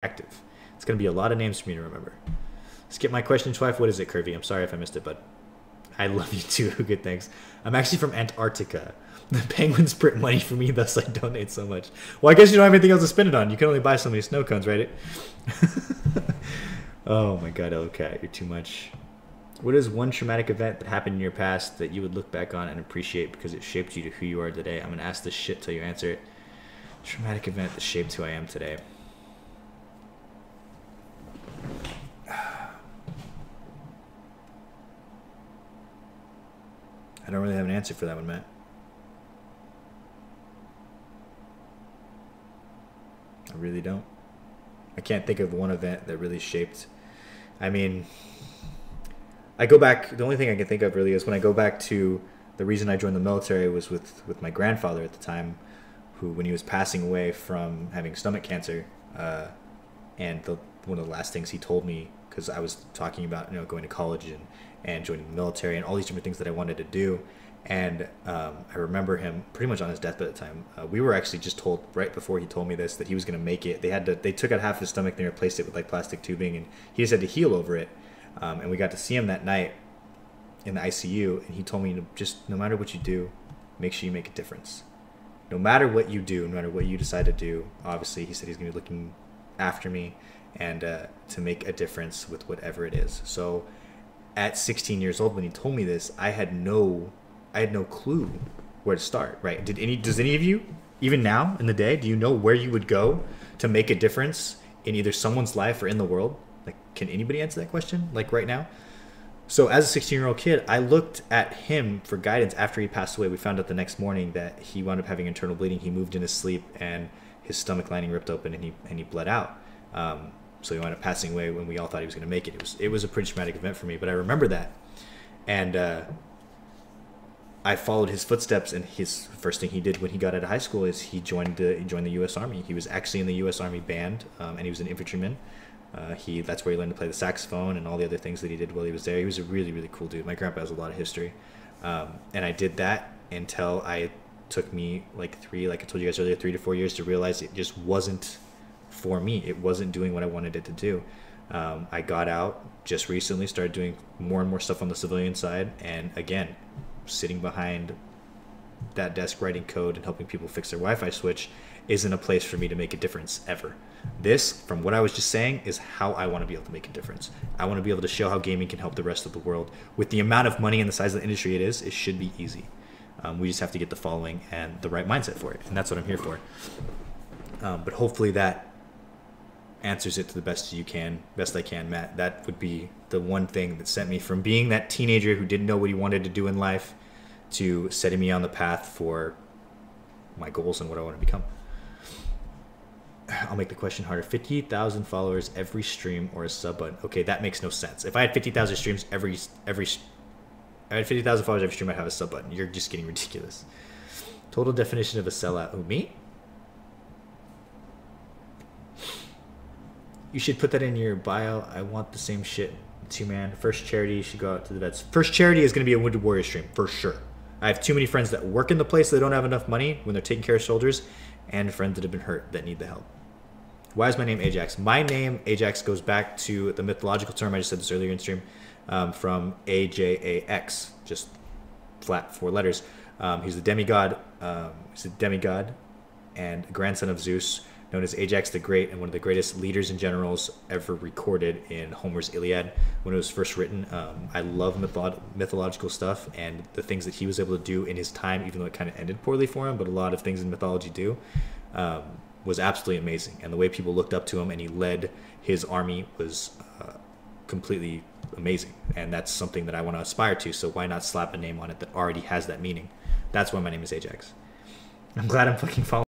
active. It's going to be a lot of names for me to remember. Skip my question twice. What is it, Curvy? I'm sorry if I missed it, but I love you too. Good, thanks. I'm actually from Antarctica. The penguins print money for me, thus I donate so much. Well, I guess you don't have anything else to spend it on. You can only buy so many snow cones, right? Oh my god, Elcat, you're too much. What is one traumatic event that happened in your past that you would look back on and appreciate because it shaped you to who you are today? I'm going to ask this shit till you answer it. Traumatic event that shaped who I am today. I don't really have an answer for that one, Matt. I really don't. I can't think of one event that really shaped. I mean, I go back, the only thing I can think of really is when I go back to the reason I joined the military was with my grandfather at the time, who, when he was passing away from having stomach cancer, and one of the last things he told me, because I was talking about, going to college and joining the military and all these different things that I wanted to do. And I remember him pretty much on his deathbed at the time. We were actually just told right before he told me this that he was going to make it. They took out half his stomach and they replaced it with like plastic tubing, and he just had to heal over it. And we got to see him that night in the ICU, and he told me, just no matter what you do, make sure you make a difference. No matter what you do, no matter what you decide to do, obviously he said he's going to be looking after me and to make a difference with whatever it is. So at 16 years old when he told me this, I had no clue where to start, right? Does any of you, even now in the day, do you know where you would go to make a difference in either someone's life or in the world? Like, can anybody answer that question, like right now? So as a 16-year-old kid, I looked at him for guidance after he passed away. We found out the next morning that he wound up having internal bleeding. He moved in his sleep and his stomach lining ripped open and he bled out. So he wound up passing away when we all thought he was going to make it. It was a pretty traumatic event for me, but I remember that. And I followed his footsteps, and his first thing he did when he got out of high school is he joined the U.S. Army. He was actually in the U.S. Army band, and he was an infantryman. That's where he learned to play the saxophone and all the other things that he did while he was there. He was a really, really cool dude. My grandpa has a lot of history. And I did that until it took me like I told you guys earlier, 3 to 4 years to realize it just wasn't for me. It wasn't doing what I wanted it to do. I got out just recently, started doing more and more stuff on the civilian side, and again, sitting behind that desk writing code and helping people fix their Wi-Fi switch isn't a place for me to make a difference ever. This, from what I was just saying, is how I want to be able to make a difference. I want to be able to show how gaming can help the rest of the world. With the amount of money and the size of the industry it should be easy. We just have to get the following and the right mindset for it, and that's what I'm here for. But hopefully that answers it to the best I can, Matt. That would be the one thing that sent me from being that teenager who didn't know what he wanted to do in life to setting me on the path for my goals and what I want to become. I'll make the question harder. 50,000 followers every stream or a sub button. Okay, that makes no sense. If I had 50,000 streams I had 50,000 followers every stream, I'd have a sub button. You're just getting ridiculous. Total definition of a sellout. Oh, me? You should put that in your bio. I want the same shit too, man. First charity should go out to the vets. First charity is going to be a Wounded Warrior stream, for sure. I have too many friends that work in the place that don't have enough money when they're taking care of soldiers, and friends that have been hurt that need the help. Why is my name Ajax? My name, Ajax, goes back to the mythological term, I just said this earlier in stream, from AJAX, just flat 4 letters. He's a demigod. And grandson of Zeus, known as Ajax the Great, and one of the greatest leaders and generals ever recorded in Homer's Iliad when it was first written. I love mythological stuff, and the things that he was able to do in his time, even though it kind of ended poorly for him, but a lot of things in mythology do, was absolutely amazing. And the way people looked up to him and he led his army was completely amazing. And that's something that I want to aspire to, so why not slap a name on it that already has that meaning? That's why my name is Ajax. I'm glad I'm fucking following.